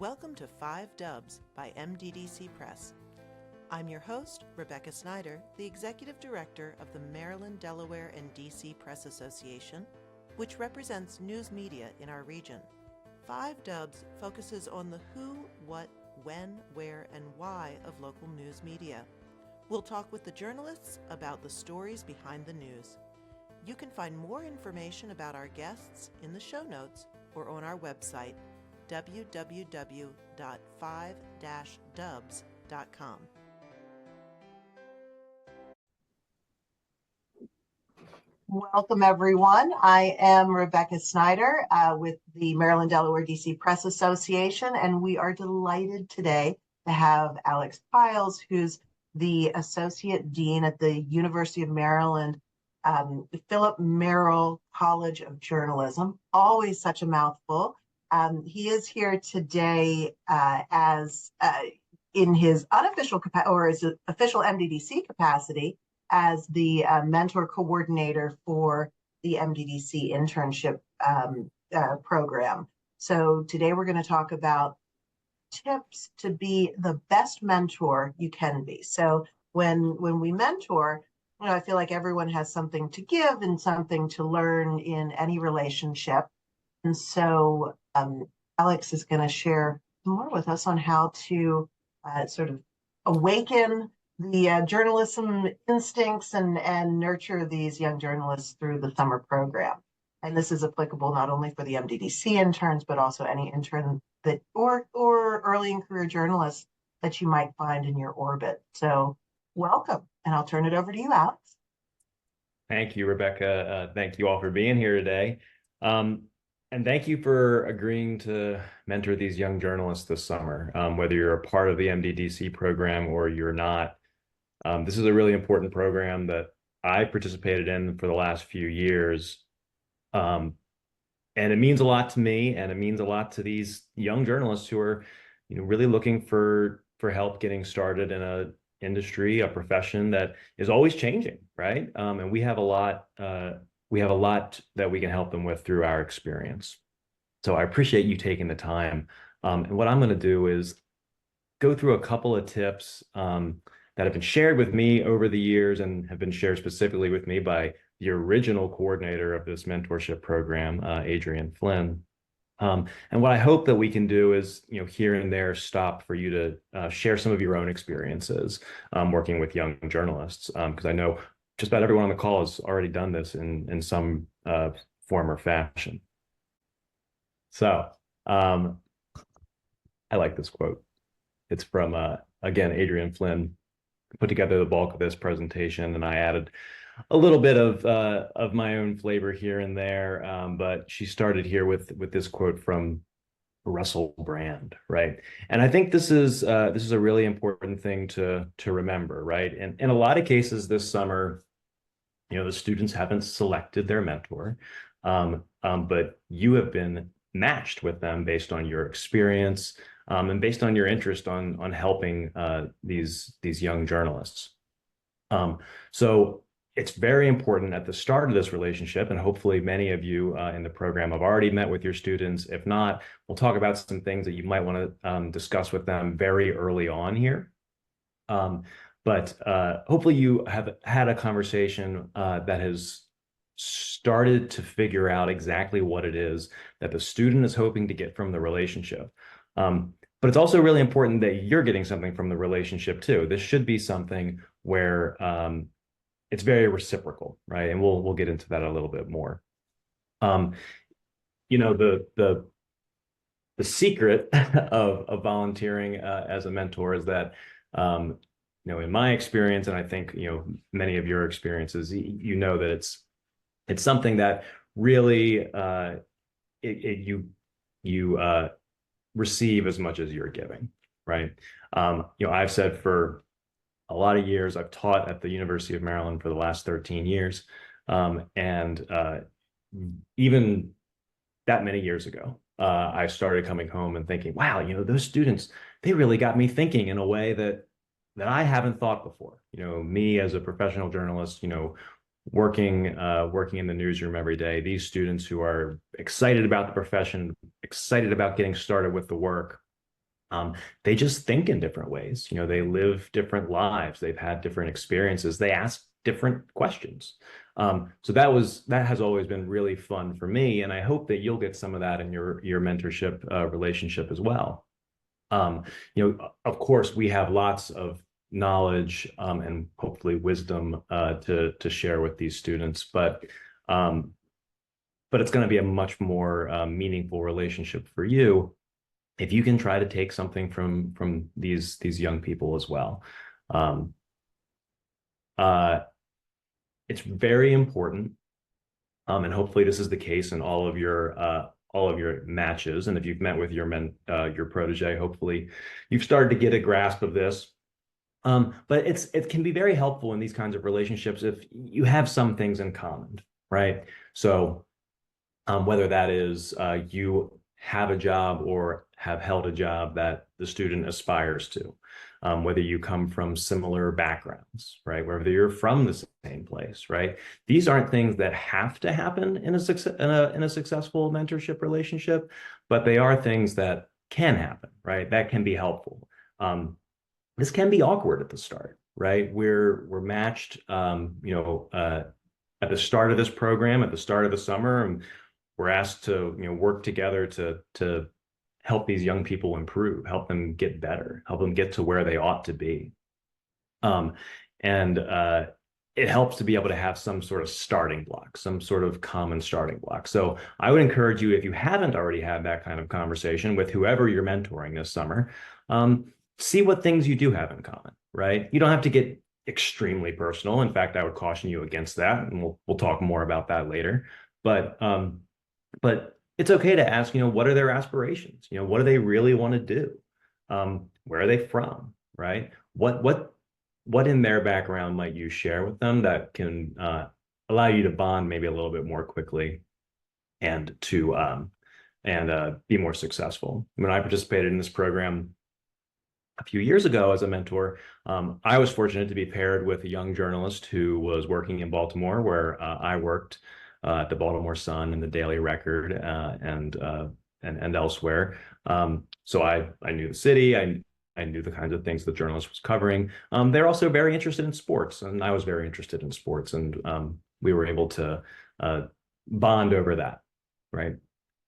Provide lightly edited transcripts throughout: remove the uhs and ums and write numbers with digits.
Welcome to 5 Dubs by MDDC Press. I'm your host, Rebecca Snyder, the Executive Director of the Maryland, Delaware, and DC Press Association, which represents news media in our region. 5 Dubs focuses on the who, what, when, where, and why of local news media. We'll talk with the journalists about the stories behind the news. You can find more information about our guests in the show notes or on our website, www.5-dubs.com. Welcome, everyone. I am Rebecca Snyder with the Maryland, Delaware, DC Press Association, and we are delighted today to have Alex Pyles, who's the Associate Dean at the University of Maryland, Philip Merrill College of Journalism. Always such a mouthful. He is here today as in his unofficial or his official MDDC capacity as the mentor coordinator for the MDDC internship program. So today we're going to talk about tips to be the best mentor you can be. So when we mentor, I feel like everyone has something to give and something to learn in any relationship. And so Alex is going to share more with us on how to sort of awaken the journalism instincts and nurture these young journalists through the summer program. And this is applicable not only for the MDDC interns, but also any intern that or early in career journalists that you might find in your orbit. So welcome, and I'll turn it over to you, Alex. Thank you, Rebecca. Thank you all for being here today. And thank you for agreeing to mentor these young journalists this summer, whether you're a part of the MDDC program or you're not. This is a really important program that I participated in for the last few years. And it means a lot to me, and it means a lot to these young journalists who are, really looking for help getting started in a industry, a profession that is always changing, right? And we have a lot that we can help them with through our experience. So I appreciate you taking the time. And what I'm going to do is go through a couple of tips that have been shared with me over the years and have been shared specifically with me by the original coordinator of this mentorship program, Adrienne Flynn. And what I hope that we can do is, here and there, stop for you to share some of your own experiences working with young journalists, because I know just about everyone on the call has already done this in some form or fashion. So I like this quote. It's from, again, Adrienne Flynn put together the bulk of this presentation, and I added a little bit of my own flavor here and there, but she started here with this quote from Russell Brand, right? And I think this is a really important thing to remember, right? And in a lot of cases this summer, the students haven't selected their mentor, but you have been matched with them based on your experience and based on your interest on helping these young journalists. So it's very important at the start of this relationship, and hopefully many of you in the program have already met with your students. If not, we'll talk about some things that you might want to discuss with them very early on here. But hopefully you have had a conversation that has started to figure out exactly what it is that the student is hoping to get from the relationship. But it's also really important that you're getting something from the relationship too. This should be something where it's very reciprocal, right? And we'll get into that a little bit more. The secret of volunteering as a mentor is that in my experience, and I think many of your experiences, that it's something that really you receive as much as you're giving, right? I've said for a lot of years, I've taught at the University of Maryland for the last 13 years. And even that many years ago, I started coming home and thinking, wow, those students, they really got me thinking in a way that I haven't thought before. Me as a professional journalist, working in the newsroom every day, these students who are excited about the profession, excited about getting started with the work, They just think in different ways. They live different lives. They've had different experiences. They ask different questions. So that has always been really fun for me, and I hope that you'll get some of that in your mentorship relationship as well. Of course, we have lots of knowledge and hopefully wisdom to share with these students, but it's going to be a much more meaningful relationship for you if you can try to take something from these young people as well. It's very important, and hopefully this is the case in all of your matches. And if you've met with your protege, hopefully you've started to get a grasp of this. But it can be very helpful in these kinds of relationships if you have some things in common, right? So whether that is you have a job or have held a job that the student aspires to, whether you come from similar backgrounds, right? Whether you're from the same place, right? These aren't things that have to happen in a successful mentorship relationship, but they are things that can happen, right? That can be helpful. This can be awkward at the start, right? We're matched, at the start of this program, at the start of the summer, and we're asked to work together to help these young people improve, help them get better, help them get to where they ought to be. And it helps to be able to have some sort of starting block, some sort of common starting block. So I would encourage you, if you haven't already had that kind of conversation with whoever you're mentoring this summer, see what things you do have in common, right? You don't have to get extremely personal. In fact, I would caution you against that, and we'll talk more about that later. But it's okay to ask, what are their aspirations? What do they really want to do? Where are they from, right? What in their background might you share with them that can allow you to bond maybe a little bit more quickly and to be more successful? When I participated in this program a few years ago as a mentor, I was fortunate to be paired with a young journalist who was working in Baltimore, where I worked at the Baltimore Sun and the Daily Record and elsewhere. So I knew the city. I knew the kinds of things the journalist was covering. They're also very interested in sports, and I was very interested in sports, and we were able to bond over that, right?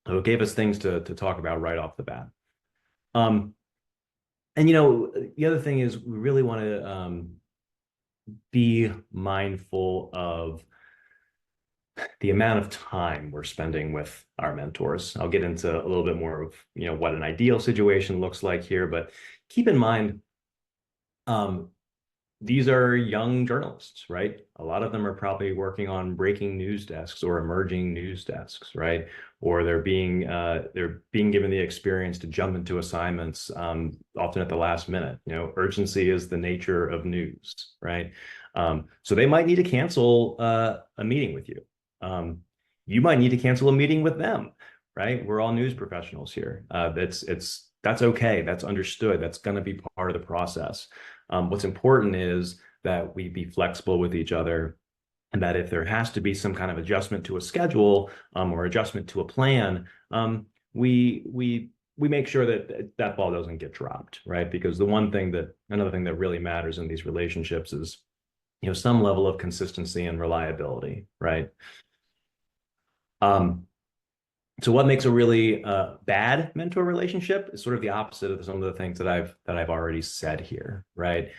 So it gave us things to talk about right off the bat. And the other thing is we really want to be mindful of the amount of time we're spending with our mentors. I'll get into a little bit more of what an ideal situation looks like here, but keep in mind, these are young journalists, right? A lot of them are probably working on breaking news desks or emerging news desks, right? Or they're being given the experience to jump into assignments, often at the last minute. Urgency is the nature of news, right? So they might need to cancel a meeting with you. You might need to cancel a meeting with them, right? We're all news professionals here. That's okay. That's understood. That's going to be part of the process. What's important is that we be flexible with each other, and that if there has to be some kind of adjustment to a schedule or adjustment to a plan, we make sure that ball doesn't get dropped, right? Because another thing that really matters in these relationships is some level of consistency and reliability, right? So what makes a really bad mentor relationship is sort of the opposite of some of the things that I've already said here, right?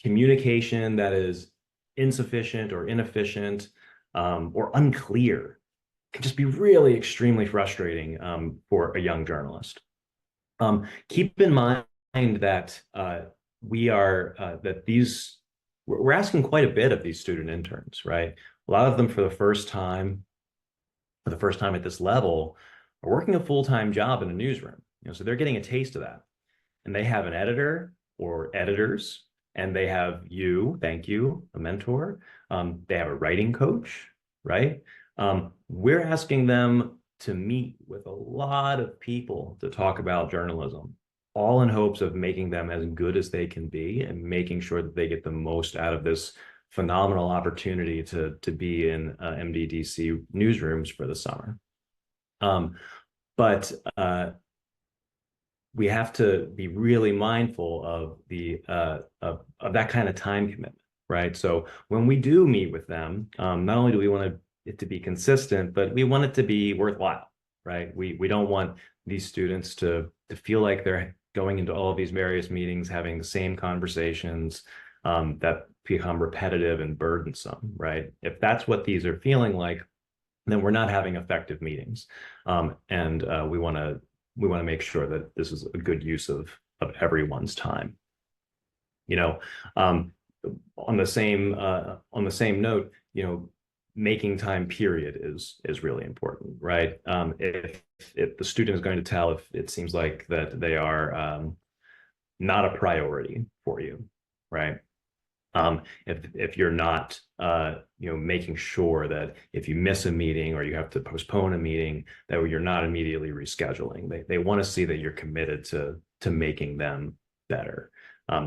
Communication that is insufficient or inefficient or unclear can just be really extremely frustrating for a young journalist. Keep in mind that we're asking quite a bit of these student interns, right? A lot of them for the first time at this level are working a full-time job in a newsroom. So they're getting a taste of that. And they have an editor or editors, and they have you, thank you, a mentor. They have a writing coach, right? We're asking them to meet with a lot of people to talk about journalism, all in hopes of making them as good as they can be and making sure that they get the most out of this phenomenal opportunity to be in MDDC newsrooms for the summer. But we have to be really mindful of the of that kind of time commitment, right? So when we do meet with them, not only do we want it to be consistent, but we want it to be worthwhile, right? We don't want these students to feel like they're going into all of these various meetings, having the same conversations that become repetitive and burdensome, right? If that's what these are feeling like, then we're not having effective meetings, and we want to make sure that this is a good use of everyone's time. You know, on the same note, you know, making time period is really important, right? If the student is going to tell if it seems like that they are not a priority for you, right? If you're not you know, making sure that if you miss a meeting or you have to postpone a meeting, that you're not immediately rescheduling. They want to see that you're committed to making them better.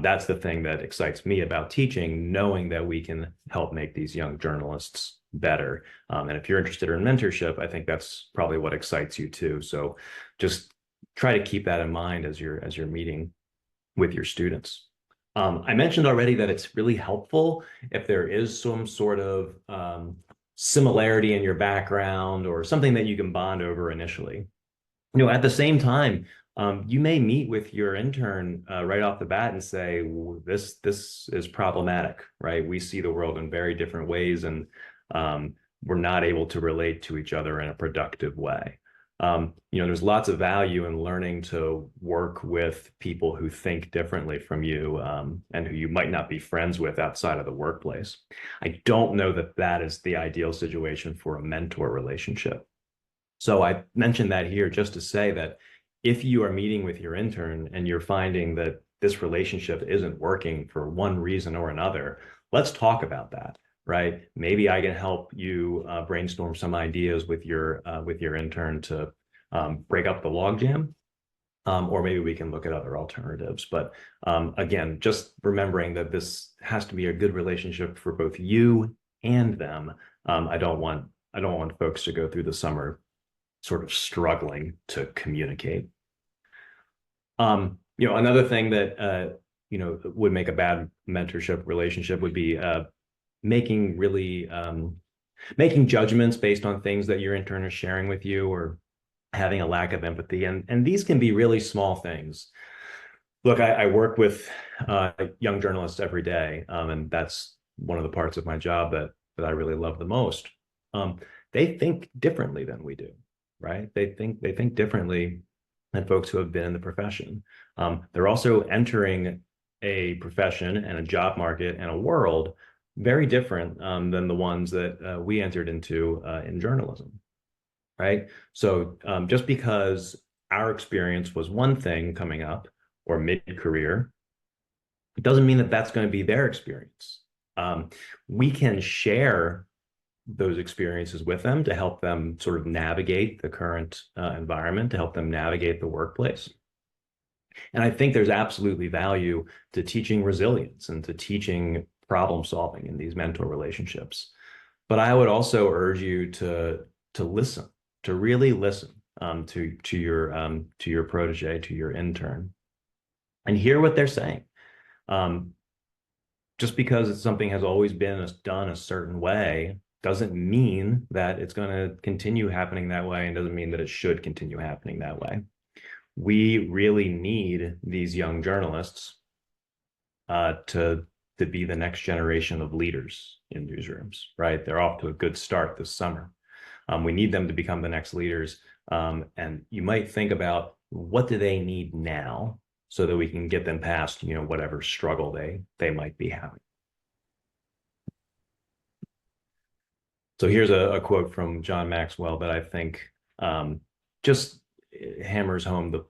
That's the thing that excites me about teaching, knowing that we can help make these young journalists better. And if you're interested in mentorship, I think that's probably what excites you too. So just try to keep that in mind as you're meeting with your students. I mentioned already that it's really helpful if there is some sort of similarity in your background or something that you can bond over initially. You know, at the same time, you may meet with your intern right off the bat and say, this is problematic, right? We see the world in very different ways, and we're not able to relate to each other in a productive way. You know, there's lots of value in learning to work with people who think differently from you, and who you might not be friends with outside of the workplace. I don't know that that is the ideal situation for a mentor relationship. So I mentioned that here just to say that if you are meeting with your intern and you're finding that this relationship isn't working for one reason or another, let's talk about that. Right? Maybe I can help you brainstorm some ideas with your intern to break up the logjam, or maybe we can look at other alternatives. But again, just remembering that this has to be a good relationship for both you and them. I don't want folks to go through the summer sort of struggling to communicate. You know, another thing that you know, would make a bad mentorship relationship would be making judgments based on things that your intern is sharing with you, or having a lack of empathy. And these can be really small things. Look, I work with young journalists every day, and that's one of the parts of my job that I really love the most. They think differently than we do, right? They think differently than folks who have been in the profession. They're also entering a profession and a job market and a world very different than the ones that we entered into in journalism, right? So just because our experience was one thing coming up or mid-career, it doesn't mean that that's going to be their experience. We can share those experiences with them to help them sort of navigate the current environment, to help them navigate the workplace. And I think there's absolutely value to teaching resilience and to teaching problem solving in these mentor relationships. But I would also urge you to listen, to really listen to your protege, to your intern, and hear what they're saying. Just because something has always been done a certain way doesn't mean that it's going to continue happening that way, and doesn't mean that it should continue happening that way. We really need these young journalists to be the next generation of leaders in newsrooms, right? They're off to a good start this summer. We need them to become the next leaders. And you might think about, what do they need now so that we can get them past, you know, whatever struggle they might be having. So here's a quote from John Maxwell that I think just hammers home the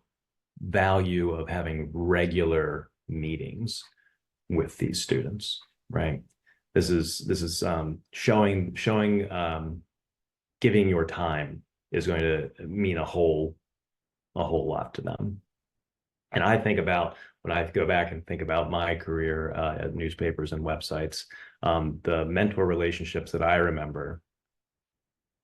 value of having regular meetings with these students, right? This is showing giving your time is going to mean a whole lot to them. And I think about, when I go back and think about my career at newspapers and websites, the mentor relationships that I remember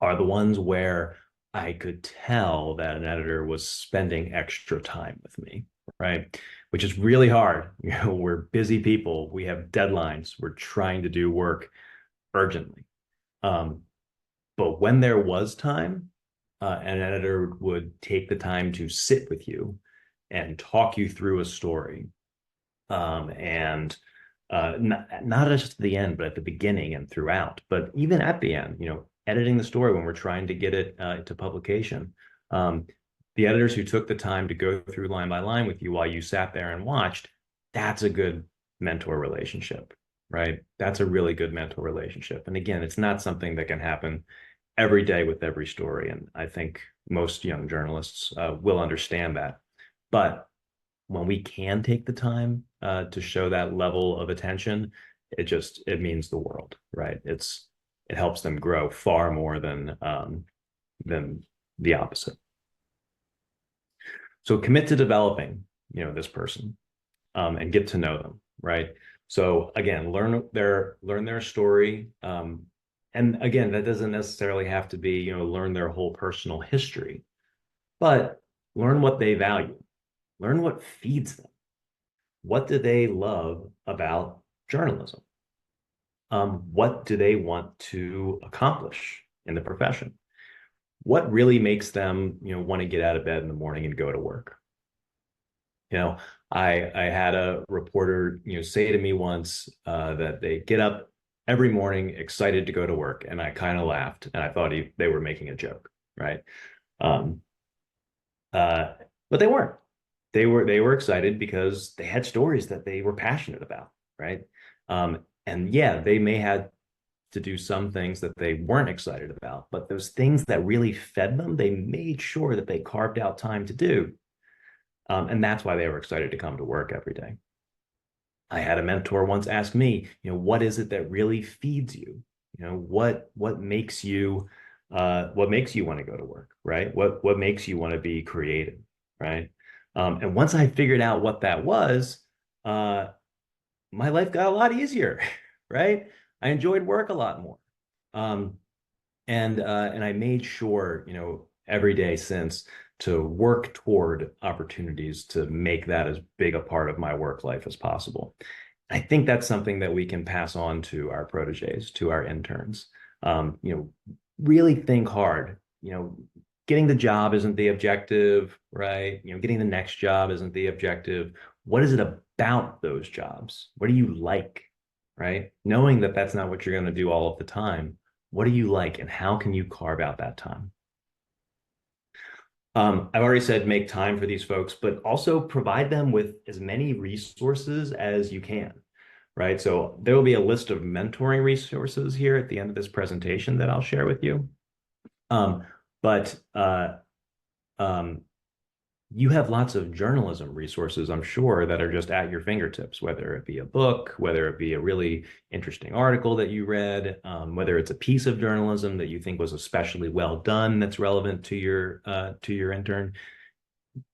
are the ones where I could tell that an editor was spending extra time with me, right? Which is really hard. We're busy people. We have deadlines. We're trying to do work urgently. But when there was time, an editor would take the time to sit with you and talk you through a story. And not just at the end, but at the beginning and throughout. But even at the end, editing the story when we're trying to get it to publication. The editors who took the time to go through line by line with you while you sat there and watched, that's a good mentor relationship, right? That's a really good mentor relationship. And again, it's not something that can happen every day with every story. And I think most young journalists will understand that. But when we can take the time to show that level of attention, it means the world, right? It helps them grow far more than the opposite. So commit to developing, this person, and get to know them, right? So again, learn their story, and again, that doesn't necessarily have to be, learn their whole personal history, but learn what they value, learn what feeds them. What do they love about journalism? What do they want to accomplish in the profession? What really makes them, want to get out of bed in the morning and go to work? I had a reporter, say to me once that they get up every morning excited to go to work, and I kind of laughed, and I thought they were making a joke, right? But they weren't. They were excited because they had stories that they were passionate about, right? And yeah, they may have to do some things that they weren't excited about, but those things that really fed them, they made sure that they carved out time to do. And that's why they were excited to come to work every day. I had a mentor once ask me, what is it that really feeds you? What makes you want to go to work, right? What makes you want to be creative, right? And once I figured out what that was, my life got a lot easier, right? I enjoyed work a lot more. And I made sure, every day since to work toward opportunities to make that as big a part of my work life as possible. I think that's something that we can pass on to our proteges, to our interns. Really think hard. Getting the job isn't the objective, right? Getting the next job isn't the objective. What is it about those jobs? What do you like, right? Knowing that that's not what you're going to do all of the time. What do you like, and how can you carve out that time? I've already said make time for these folks, but also provide them with as many resources as you can, right? So there will be a list of mentoring resources here at the end of this presentation that I'll share with you. But you have lots of journalism resources, I'm sure, that are just at your fingertips, whether it be a book, whether it be a really interesting article that you read, whether it's a piece of journalism that you think was especially well done that's relevant to your intern.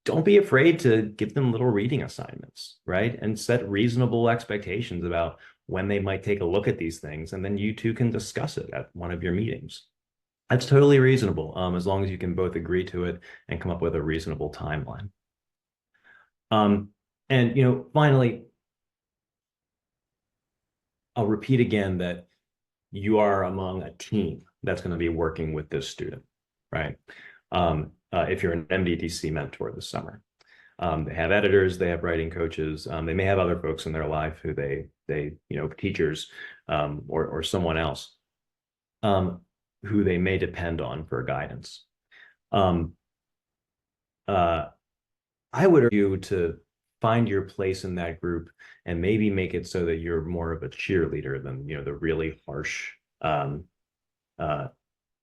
Don't be afraid to give them little reading assignments, right? And set reasonable expectations about when they might take a look at these things, and then you two can discuss it at one of your meetings. That's totally reasonable, as long as you can both agree to it and come up with a reasonable timeline. And finally, I'll repeat again that you are among a team that's going to be working with this student, right? If you're an MDDC mentor this summer, they have editors, they have writing coaches, they may have other folks in their life who they teachers or someone else. Who they may depend on for guidance. I would urge you to find your place in that group and maybe make it so that you're more of a cheerleader than the really harsh, the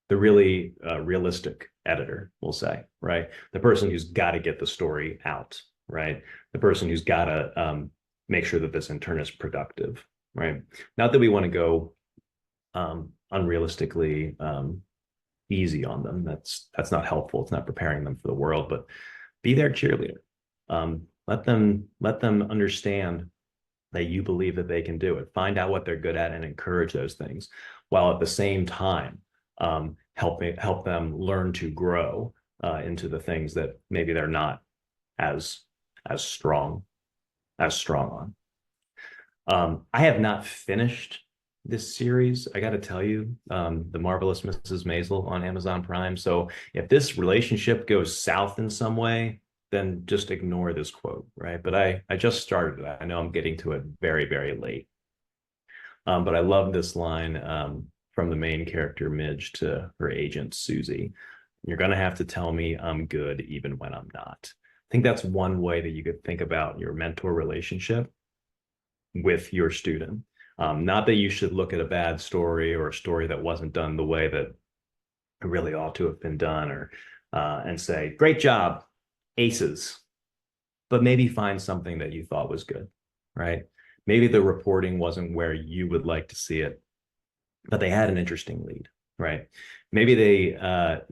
really realistic editor, we'll say, right? The person who's got to get the story out, right? The person who's got to make sure that this intern is productive, right? Not that we want to go unrealistically easy on them. That's not helpful. It's not preparing them for the world, but be their cheerleader. Let them understand that you believe that they can do it. Find out what they're good at and encourage those things, while at the same time help them learn to grow into the things that maybe they're not as strong on. I have not finished this series. I got to tell you, The Marvelous Mrs. Maisel on Amazon Prime. So if this relationship goes south in some way, then just ignore this quote, right? But I just started it. I know I'm getting to it very, very late. But I love this line from the main character, Midge, to her agent, Susie. You're going to have to tell me I'm good even when I'm not. I think that's one way that you could think about your mentor relationship with your student. Not that you should look at a bad story or a story that wasn't done the way that it really ought to have been done, or and say, great job, aces, but maybe find something that you thought was good, right? Maybe the reporting wasn't where you would like to see it, but they had an interesting lead, right? Maybe they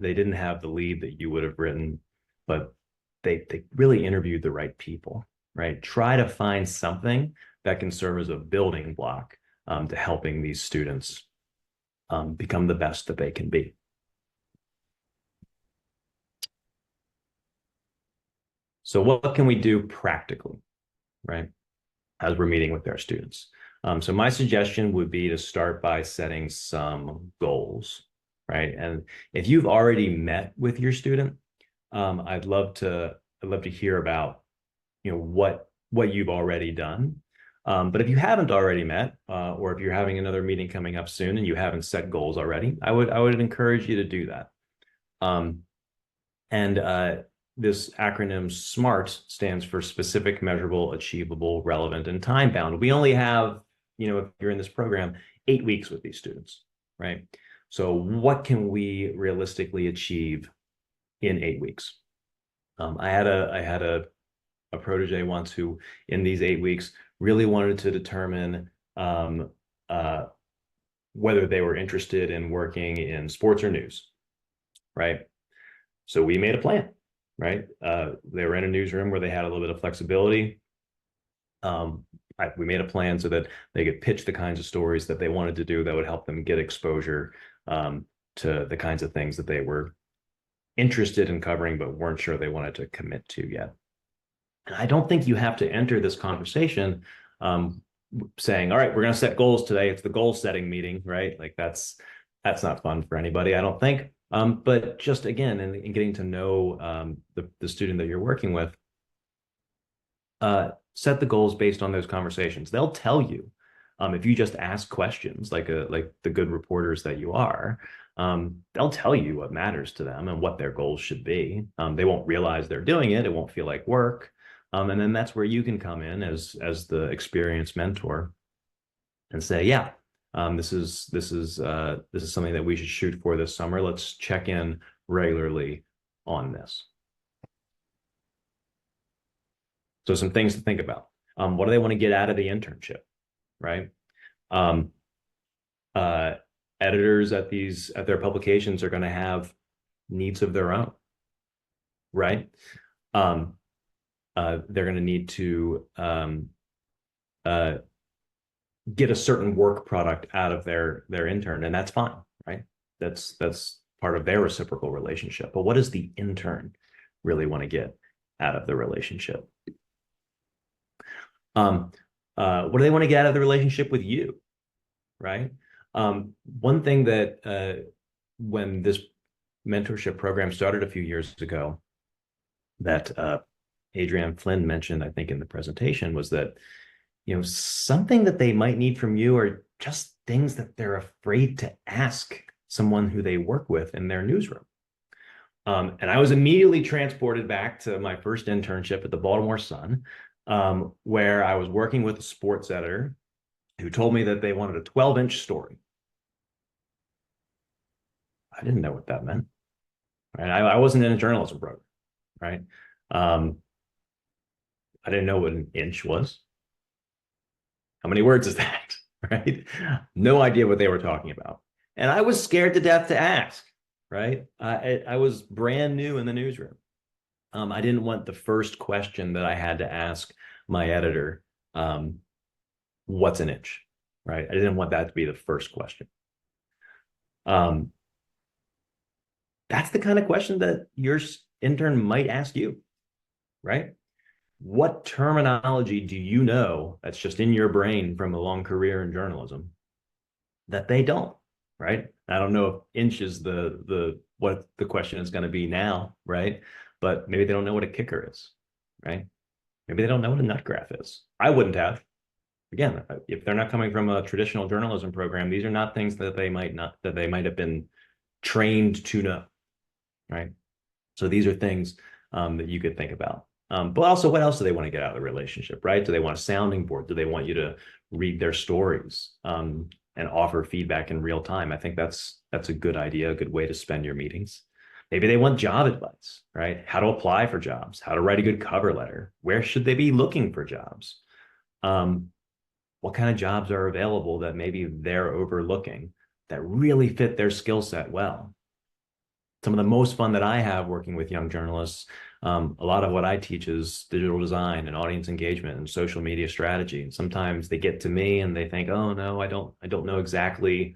didn't have the lead that you would have written, but they really interviewed the right people, right? Try to find something that can serve as a building block to helping these students become the best that they can be. So what can we do practically, right, as we're meeting with our students? So my suggestion would be to start by setting some goals, right? And if you've already met with your student, I'd love to hear about, what you've already done. But if you haven't already met, or if you're having another meeting coming up soon and you haven't set goals already, I would encourage you to do that. This acronym SMART stands for specific, measurable, achievable, relevant, and time bound. We only have, if you're in this program, 8 weeks with these students, right? So what can we realistically achieve in 8 weeks? I had a protege once who, in these 8 weeks, really wanted to determine whether they were interested in working in sports or news, right? So we made a plan, right? They were in a newsroom where they had a little bit of flexibility. We made a plan so that they could pitch the kinds of stories that they wanted to do that would help them get exposure to the kinds of things that they were interested in covering but weren't sure they wanted to commit to yet. And I don't think you have to enter this conversation saying, all right, we're going to set goals today. It's the goal setting meeting, right? Like that's not fun for anybody, I don't think. But just again, in getting to know the student that you're working with, set the goals based on those conversations. They'll tell you if you just ask questions like the good reporters that you are. They'll tell you what matters to them and what their goals should be. They won't realize they're doing it. It won't feel like work. And then that's where you can come in as the experienced mentor and say, yeah, this is something that we should shoot for this summer. Let's check in regularly on this. So some things to think about. What do they want to get out of the internship, right? Editors at their publications are going to have needs of their own, right? They're going to need to get a certain work product out of their intern, and that's fine, right? That's part of their reciprocal relationship. But what does the intern really want to get out of the relationship? What do they want to get out of the relationship with you, right? One thing that when this mentorship program started a few years ago that Adrienne Flynn mentioned, I think, in the presentation, was that, something that they might need from you are just things that they're afraid to ask someone who they work with in their newsroom. And I was immediately transported back to my first internship at the Baltimore Sun, where I was working with a sports editor who told me that they wanted a 12-inch story. I didn't know what that meant. Right? I wasn't in a journalism program, right? I didn't know what an inch was. How many words is that, right? No idea what they were talking about. And I was scared to death to ask, right? I was brand new in the newsroom. I didn't want the first question that I had to ask my editor, what's an inch, right? I didn't want that to be the first question. That's the kind of question that your intern might ask you, right? What terminology do you know that's just in your brain from a long career in journalism that they don't, right? I don't know if inch is the what the question is going to be now, right? But maybe they don't know what a kicker is, right? Maybe they don't know what a nut graph is. I wouldn't have. Again, if they're not coming from a traditional journalism program, these are not things that they might have been trained to know, right? So these are things that you could think about. But also, what else do they want to get out of the relationship, right? Do they want a sounding board? Do they want you to read their stories and offer feedback in real time? I think that's a good idea, a good way to spend your meetings. Maybe they want job advice, right? How to apply for jobs, how to write a good cover letter, where should they be looking for jobs? What kind of jobs are available that maybe they're overlooking that really fit their skill set well? Some of the most fun that I have working with young journalists, a lot of what I teach is digital design and audience engagement and social media strategy. And sometimes they get to me and they think, oh no, I don't know exactly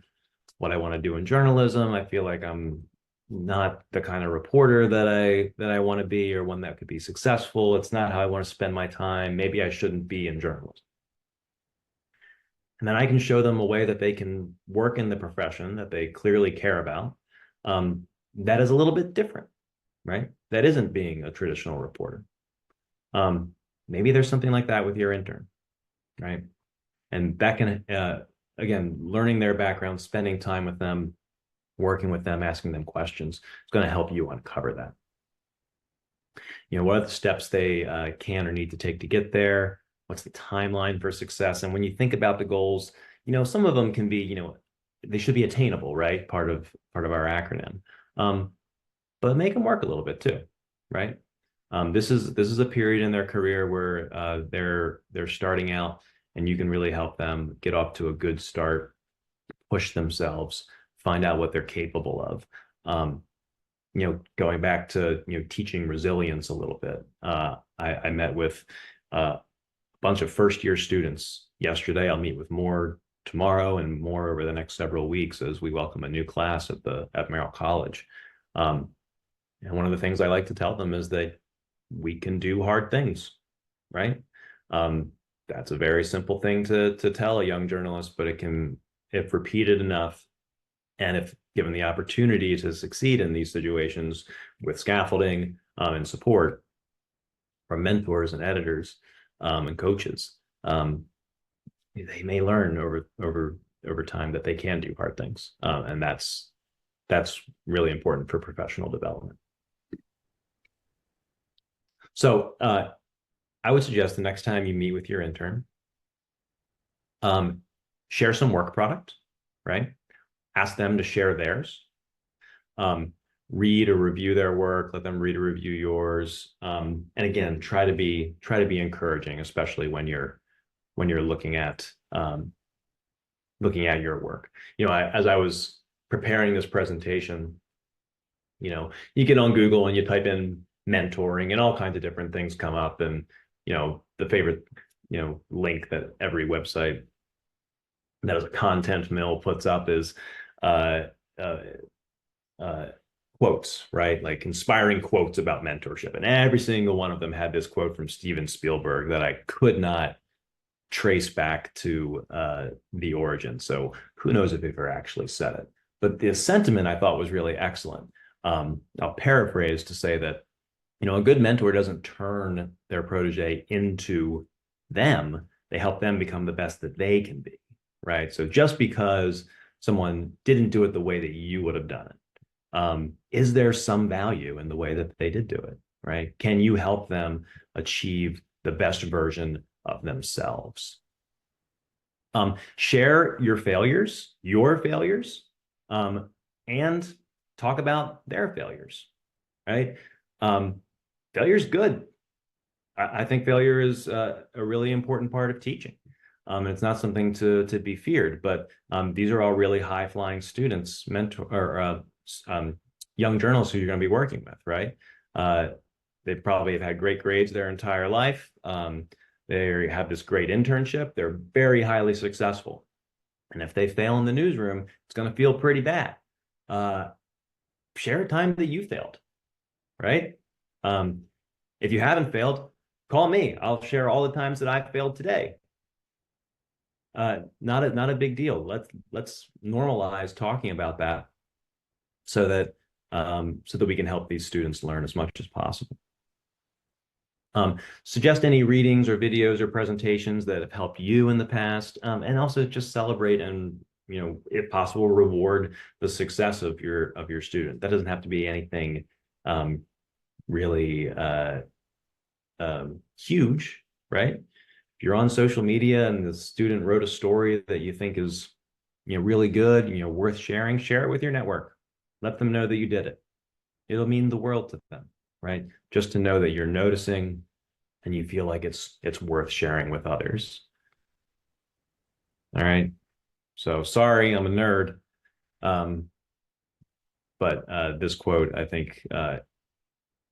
what I want to do in journalism. I feel like I'm not the kind of reporter that I want to be, or one that could be successful. It's not how I want to spend my time. Maybe I shouldn't be in journalism. And then I can show them a way that they can work in the profession that they clearly care about. That is a little bit different, right? That isn't being a traditional reporter. Maybe there's something like that with your intern, right? And that can, again, learning their background, spending time with them, working with them, asking them questions, is going to help you uncover that. What are the steps they can or need to take to get there? What's the timeline for success? And when you think about the goals, some of them can be, they should be attainable, right? Part of our acronym. But make them work a little bit too, right? This is a period in their career where they're starting out, and you can really help them get off to a good start, push themselves, find out what they're capable of. Going back to teaching resilience a little bit. I met with a bunch of first-year students yesterday. I'll meet with more tomorrow and more over the next several weeks as we welcome a new class at Merrill College. And one of the things I like to tell them is that we can do hard things, right? That's a very simple thing to tell a young journalist, but if repeated enough, and if given the opportunity to succeed in these situations with scaffolding and support from mentors and editors and coaches, they may learn over time that they can do hard things, and that's really important for professional development. So I would suggest the next time you meet with your intern, share some work product, right? Ask them to share theirs. Read or review their work. Let them read or review yours. And again, try to be encouraging, especially when you're looking at your work. As I was preparing this presentation, you get on Google and you type in mentoring, and all kinds of different things come up. And the favorite link that every website that is a content mill puts up is quotes, right? Like inspiring quotes about mentorship. And every single one of them had this quote from Steven Spielberg that I could not trace back to the origin. So who knows if he ever actually said it. But the sentiment I thought was really excellent. I'll paraphrase to say that, a good mentor doesn't turn their protege into them. They help them become the best that they can be, right? So just because someone didn't do it the way that you would have done it, is there some value in the way that they did do it, right? Can you help them achieve the best version of themselves? Share your failures, and talk about their failures, right? Failure is good. I think failure is a really important part of teaching. It's not something to be feared, but these are all really high-flying students, young journalists who you're going to be working with, right? They probably have had great grades their entire life. They have this great internship. They're very highly successful. And if they fail in the newsroom, it's going to feel pretty bad. share a time that you failed, right? If you haven't failed, call me. I'll share all the times that I failed today. Not a big deal. Let's normalize talking about that so that we can help these students learn as much as possible. Suggest any readings or videos or presentations that have helped you in the past, and also just celebrate and, if possible, reward the success of your student. That doesn't have to be anything really huge, right? If you're on social media and the student wrote a story that you think is, really good, worth sharing, share it with your network. Let them know that you did it. It'll mean the world to them, right? Just to know that you're noticing and you feel like it's worth sharing with others. All right. So sorry, I'm a nerd. But this quote, I think,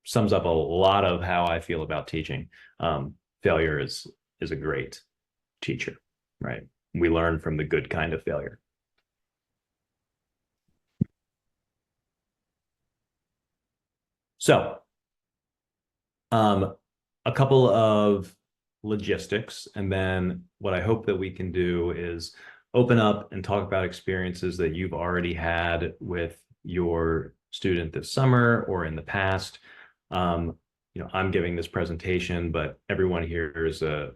sums up a lot of how I feel about teaching. Failure is a great teacher, right? We learn from the good kind of failure. So, a couple of logistics, and then what I hope that we can do is open up and talk about experiences that you've already had with your student this summer or in the past. I'm giving this presentation, but everyone here is a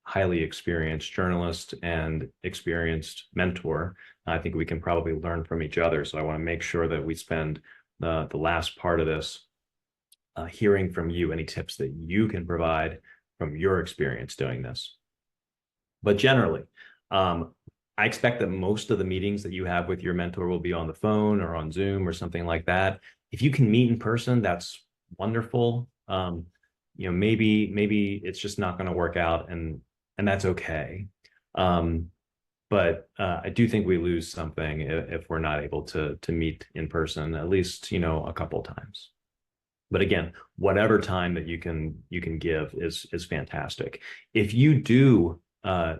highly experienced journalist and experienced mentor. I think we can probably learn from each other. So I want to make sure that we spend the last part of this hearing from you, any tips that you can provide from your experience doing this. But generally, I expect that most of the meetings that you have with your mentor will be on the phone or on Zoom or something like that. If you can meet in person, that's wonderful. Maybe it's just not going to work out, and that's okay. But I do think we lose something if we're not able to meet in person, at least, a couple times. But again, whatever time that you can give is fantastic. If you do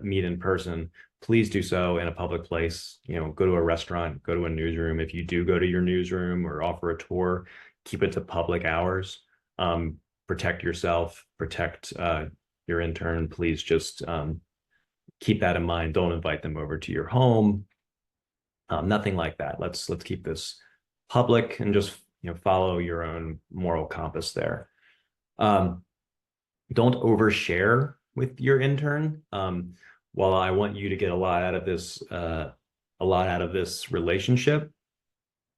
meet in person, please do so in a public place. Go to a restaurant, go to a newsroom. If you do go to your newsroom or offer a tour, keep it to public hours. Protect yourself, protect your intern. Please just keep that in mind. Don't invite them over to your home. Nothing like that. Let's keep this public and just follow your own moral compass there. Don't overshare with your intern. While I want you to get a lot out of this relationship,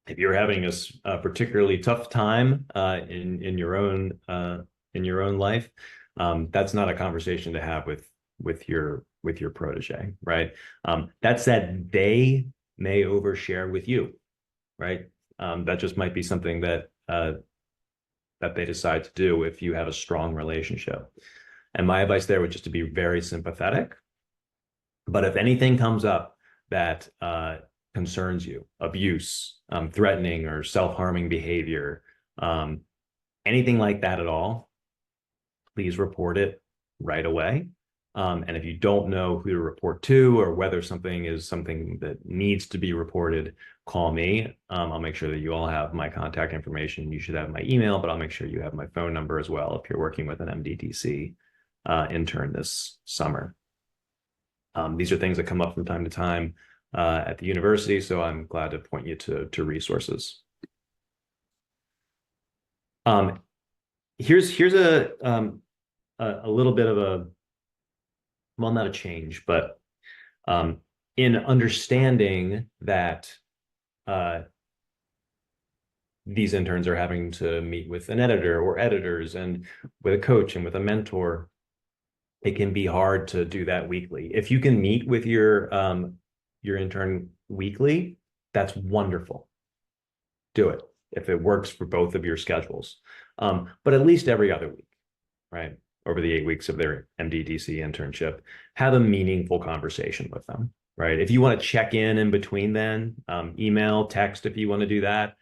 if you're having a particularly tough time in your own life, that's not a conversation to have with your protege, right? That said, they may overshare with you, right? That just might be something that they decide to do if you have a strong relationship. And my advice there would just to be very sympathetic. But if anything comes up that concerns you, abuse, threatening or self-harming behavior, anything like that at all, please report it right away. And if you don't know who to report to or whether something is something that needs to be reported, call me. I'll make sure that you all have my contact information. You should have my email, but I'll make sure you have my phone number as well if you're working with an MDDC intern this summer. These are things that come up from time to time at the university, so I'm glad to point you to resources. Here's a little bit of a, well, not a change, but in understanding that these interns are having to meet with an editor or editors and with a coach and with a mentor, it can be hard to do that weekly. If you can meet with your intern weekly, that's wonderful. Do it if it works for both of your schedules. But at least every other week, right? Over the 8 weeks of their MDDC internship, have a meaningful conversation with them, right? If you want to check in between then, email, text, if you want to do that,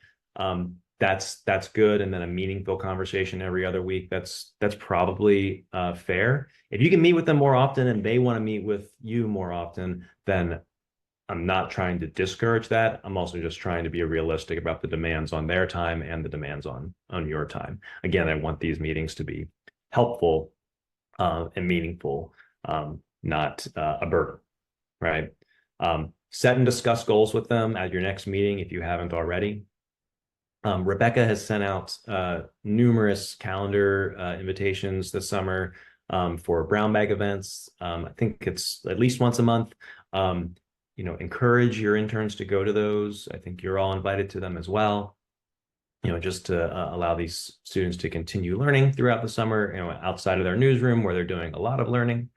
that's good. And then a meaningful conversation every other week, that's probably fair. If you can meet with them more often and they want to meet with you more often, then I'm not trying to discourage that. I'm also just trying to be realistic about the demands on their time and the demands on your time. Again, I want these meetings to be helpful and meaningful, not a burden, right? Set and discuss goals with them at your next meeting if you haven't already. Rebecca has sent out numerous calendar invitations this summer for brown bag events. I think it's at least once a month. Encourage your interns to go to those. I think you're all invited to them as well. Just to allow these students to continue learning throughout the summer, outside of their newsroom where they're doing a lot of learning.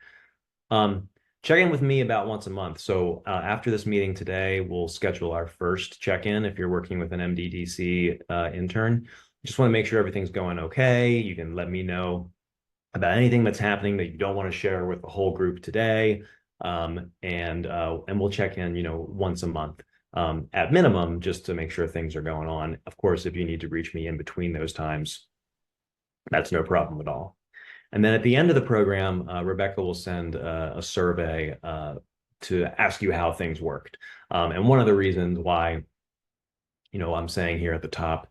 Check in with me about once a month. So after this meeting today, we'll schedule our first check-in if you're working with an MDDC intern. Just want to make sure everything's going okay. You can let me know about anything that's happening that you don't want to share with the whole group today. And we'll check in, once a month at minimum, just to make sure things are going on. Of course, if you need to reach me in between those times, that's no problem at all. And then at the end of the program, Rebecca will send a survey to ask you how things worked. And one of the reasons why, I'm saying here at the top,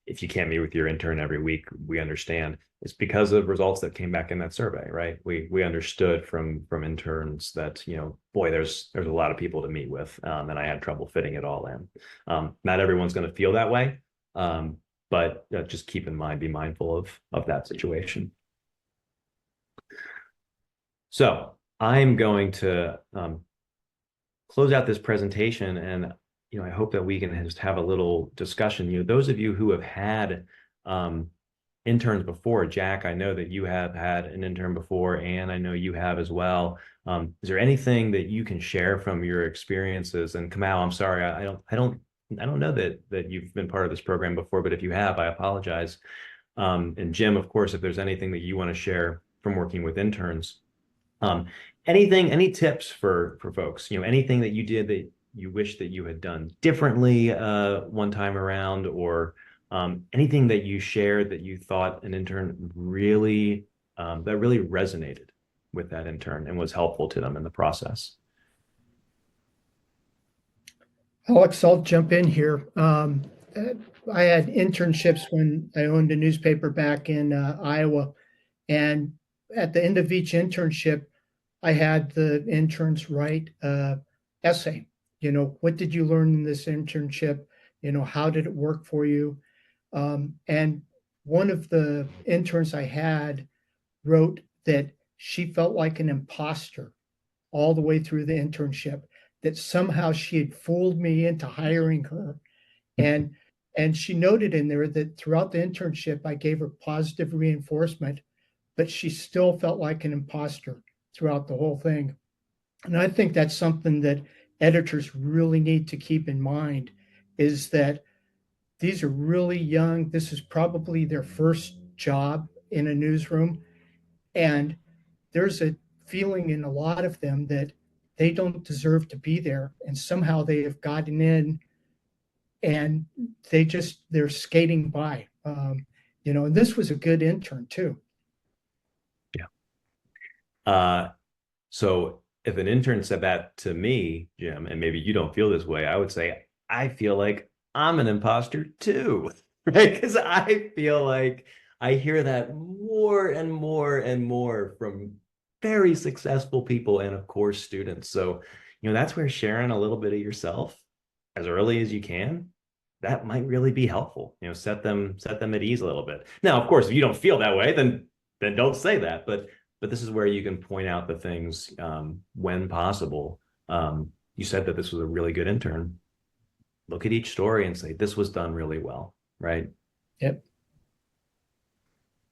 if you can't meet with your intern every week, we understand. It's because of results that came back in that survey, right? We understood from interns that, boy, there's a lot of people to meet with, and I had trouble fitting it all in. Not everyone's going to feel that way, but just keep in mind, be mindful of that situation. So I'm going to close out this presentation, and I hope that we can just have a little discussion. Those of you who have had interns before, Jack, I know that you have had an intern before, and I know you have as well. Is there anything that you can share from your experiences? And Kamau, I'm sorry, I don't know that you've been part of this program before, but if you have, I apologize. And Jim, of course, if there's anything that you want to share from working with interns. Any tips for folks, anything that you did that you wish that you had done differently one time around, or anything that you shared that you thought an intern really resonated with that intern and was helpful to them in the process? Alex, I'll jump in here. I had internships when I owned a newspaper back in Iowa, and at the end of each internship, I had the interns write an essay. What did you learn in this internship? How did it work for you? And one of the interns I had wrote that she felt like an imposter all the way through the internship, that somehow she had fooled me into hiring her. And she noted in there that throughout the internship, I gave her positive reinforcement, but she still felt like an imposter throughout the whole thing. And I think that's something that editors really need to keep in mind, is that these are really young. This is probably their first job in a newsroom. And there's a feeling in a lot of them that they don't deserve to be there. And somehow they have gotten in and they're skating by. And this was a good intern too. So if an intern said that to me, Jim, and maybe you don't feel this way, I would say, I feel like I'm an imposter too, right? Because I feel like I hear that more and more and more from very successful people and, of course, students. So, that's where sharing a little bit of yourself as early as you can, that might really be helpful. Set them at ease a little bit. Now, of course, if you don't feel that way, then don't say that. But this is where you can point out the things when possible. You said that this was a really good intern. Look at each story and say, this was done really well, right? Yep.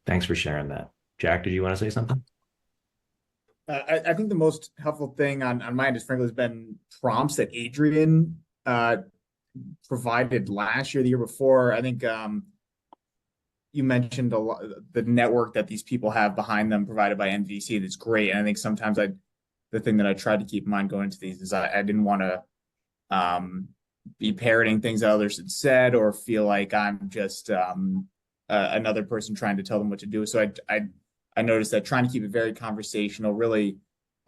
Thanks for sharing that. Jack, did you want to say something? I think the most helpful thing on mine just frankly has been prompts that Adrian provided last year, the year before. I think you mentioned the network that these people have behind them provided by MDDC. That's great. And I think sometimes the thing that I tried to keep in mind going into these is I didn't want to be parroting things that others had said or feel like I'm just another person trying to tell them what to do. So I noticed that trying to keep it very conversational, really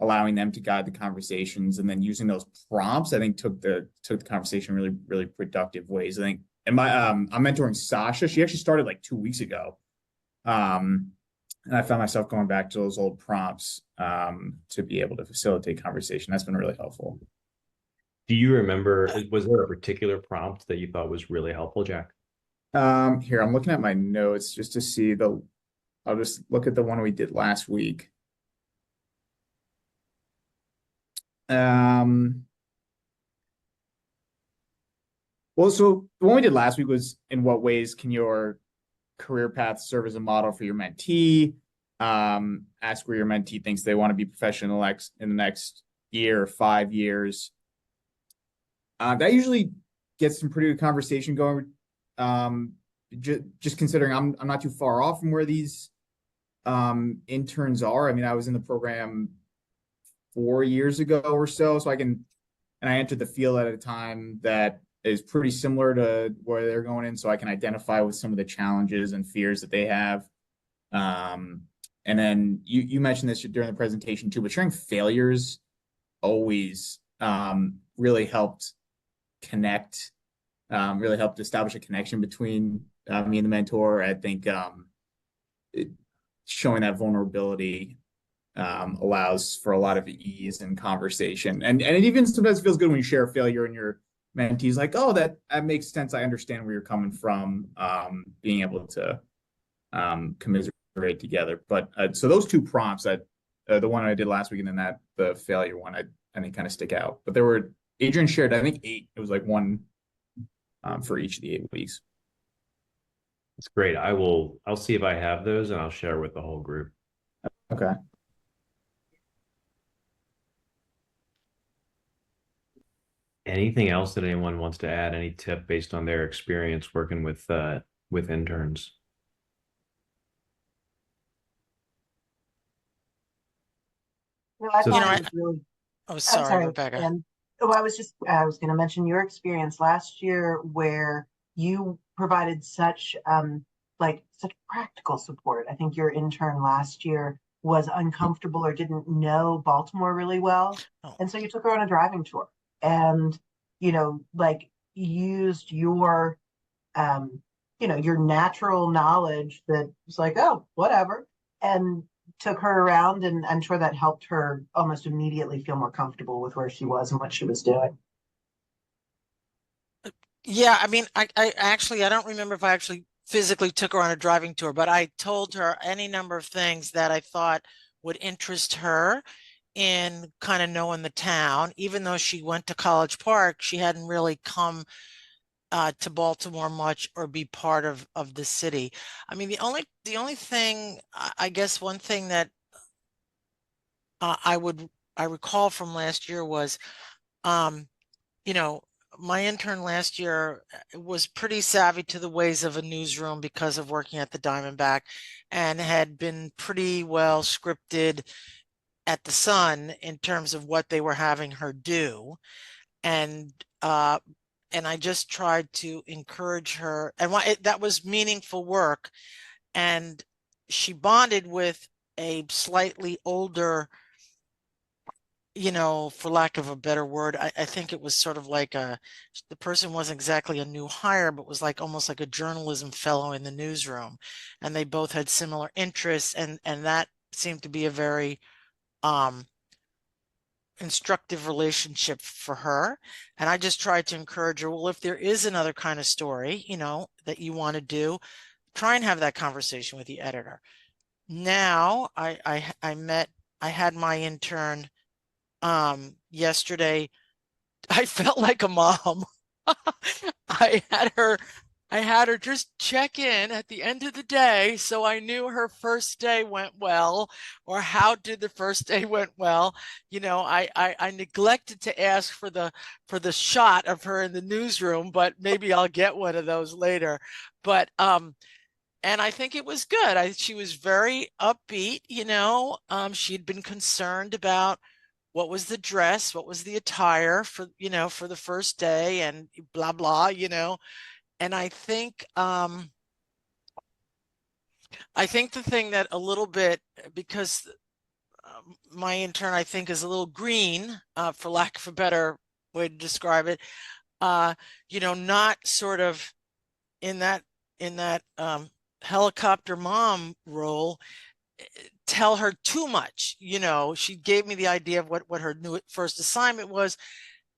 allowing them to guide the conversations, and then using those prompts, I think took the conversation really, really productive ways. I think, and I'm mentoring Sasha. She actually started like 2 weeks ago. And I found myself going back to those old prompts to be able to facilitate conversation. That's been really helpful. Do you remember, was there a particular prompt that you thought was really helpful, Jack? Here, I'm looking at my notes just to see I'll just look at the one we did last week. Well, so the one we did last week was, in what ways can your career path serve as a model for your mentee? Ask where your mentee thinks they want to be professional in the next year or 5 years. That usually gets some pretty good conversation going. Just considering I'm not too far off from where these interns are. I mean, I was in the program 4 years ago or so, and I entered the field at a time that is pretty similar to where they're going in, so I can identify with some of the challenges and fears that they have. And then you mentioned this during the presentation too, but sharing failures always really helped connect, really helped establish a connection between me and the mentor. I think showing that vulnerability allows for a lot of ease in conversation. And it even sometimes feels good when you share a failure and your mentee's like, oh, that makes sense. I understand where you're coming from, being able to commiserate together. But so those 2 prompts, that the one I did last week, and then the failure one, I think kind of stick out. But there were, Adrian shared, I think 8. It was like 1 for each of the 8 weeks. That's great. I'll see if I have those, and I'll share with the whole group. Okay. Anything else that anyone wants to add? Any tip based on their experience working with interns? No, I So- thought You know, it was really. Oh, I'm sorry, Rebecca. And I was going to mention your experience last year where you provided such practical support. I think your intern last year was uncomfortable or didn't know Baltimore really well. Oh. And so you took her on a driving tour and, used your, your natural knowledge that was like, oh, whatever. And took her around, and I'm sure that helped her almost immediately feel more comfortable with where she was and what she was doing. Yeah, I mean, I don't remember if I actually physically took her on a driving tour, but I told her any number of things that I thought would interest her in kind of knowing the town. Even though she went to College Park, she hadn't really come to Baltimore much or be part of the city. I mean, the only thing, I guess one thing that I recall from last year was, my intern last year was pretty savvy to the ways of a newsroom because of working at the Diamondback, and had been pretty well scripted at the Sun in terms of what they were having her do. And I just tried to encourage her, and that was meaningful work. And she bonded with a slightly older, for lack of a better word, I think it was sort of like the person wasn't exactly a new hire, but was like almost like a journalism fellow in the newsroom. And they both had similar interests, and that seemed to be a very instructive relationship for her. And I just tried to encourage her, well, if there is another kind of story, that you want to do, try and have that conversation with the editor. Now I had my intern yesterday. I felt like a mom. I had her just check in at the end of the day, so I knew her first day went well, or how did the first day went well. I neglected to ask for the shot of her in the newsroom, but maybe I'll get one of those later. But and I think it was good. She was very upbeat. She'd been concerned about what was the dress, what was the attire for the first day, and blah blah. And I think the thing that a little bit, because my intern, I think, is a little green, for lack of a better way to describe it. Not sort of in that helicopter mom role, tell her too much. She gave me the idea of what her new first assignment was,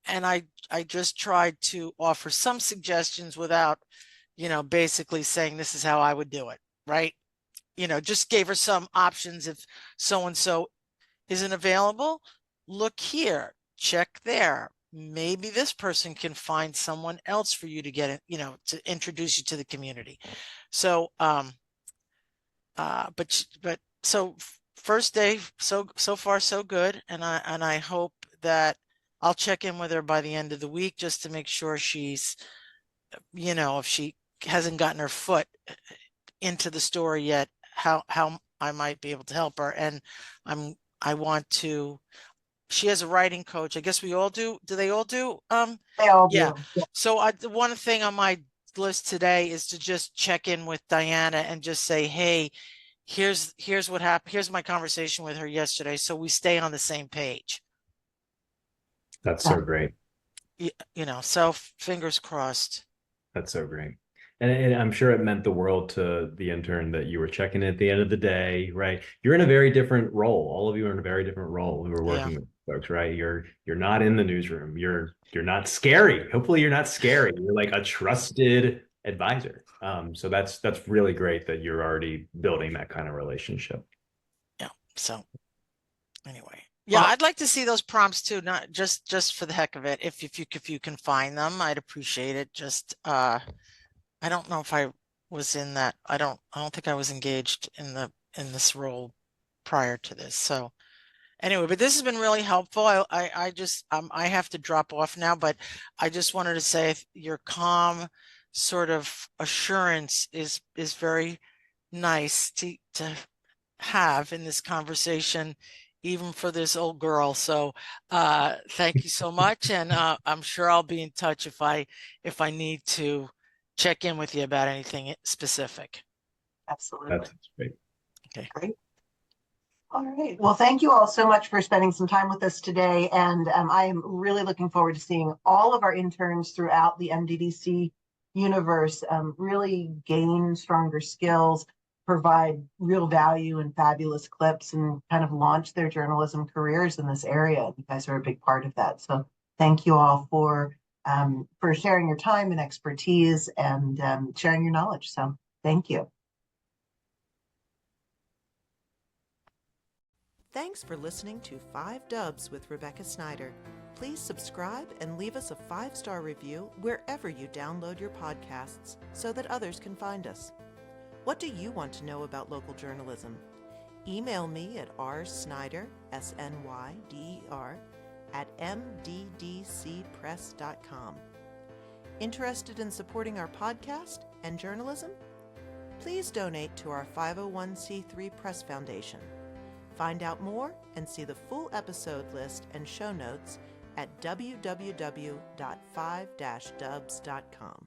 and I just tried to offer some suggestions without, basically saying this is how I would do it, right? Just gave her some options. If so and so isn't available, look here, check there. Maybe this person can find someone else for you to get it, to introduce you to the community. So, but so first day, so far so good, and I hope that I'll check in with her by the end of the week just to make sure she's, if she hasn't gotten her foot into the store yet, how I might be able to help her. And I want to. She has a writing coach. I guess we all do. Do they all do? They all Yeah. do. Yeah. So the one thing on my list today is to just check in with Diana and just say, hey, here's what happened. Here's my conversation with her yesterday. So we stay on the same page. That's so great. So fingers crossed. That's so great. And I'm sure it meant the world to the intern that you were checking in at the end of the day, right? You're in a very different role. All of you are in a very different role who are working with folks, right? You're not in the newsroom. You're not scary. Hopefully you're not scary. You're like a trusted advisor. So that's really great that you're already building that kind of relationship. Yeah. So anyway. Yeah, I'd like to see those prompts too, not just for the heck of it. If you can find them, I'd appreciate it. Just I don't know if I was in that. I don't think I was engaged in this role prior to this. So anyway, but this has been really helpful. I just I have to drop off now, but I just wanted to say your calm sort of assurance is very nice to have in this conversation, even for this old girl. So thank you so much, and I'm sure I'll be in touch if I need to check in with you about anything specific. Absolutely. That's great. Okay. Great. All right. Well, thank you all so much for spending some time with us today. And I am really looking forward to seeing all of our interns throughout the MDDC universe really gain stronger skills, provide real value and fabulous clips, and kind of launch their journalism careers in this area. You guys are a big part of that. So thank you all for sharing your time and expertise and sharing your knowledge. So thank you. Thanks for listening to 5 Dubs with Rebecca Snyder. Please subscribe and leave us a 5-star review wherever you download your podcasts so that others can find us. What do you want to know about local journalism? Email me at rsnyder, SNYDER, at mddcpress.com. Interested in supporting our podcast and journalism? Please donate to our 501c3 Press Foundation. Find out more and see the full episode list and show notes at www.5-dubs.com.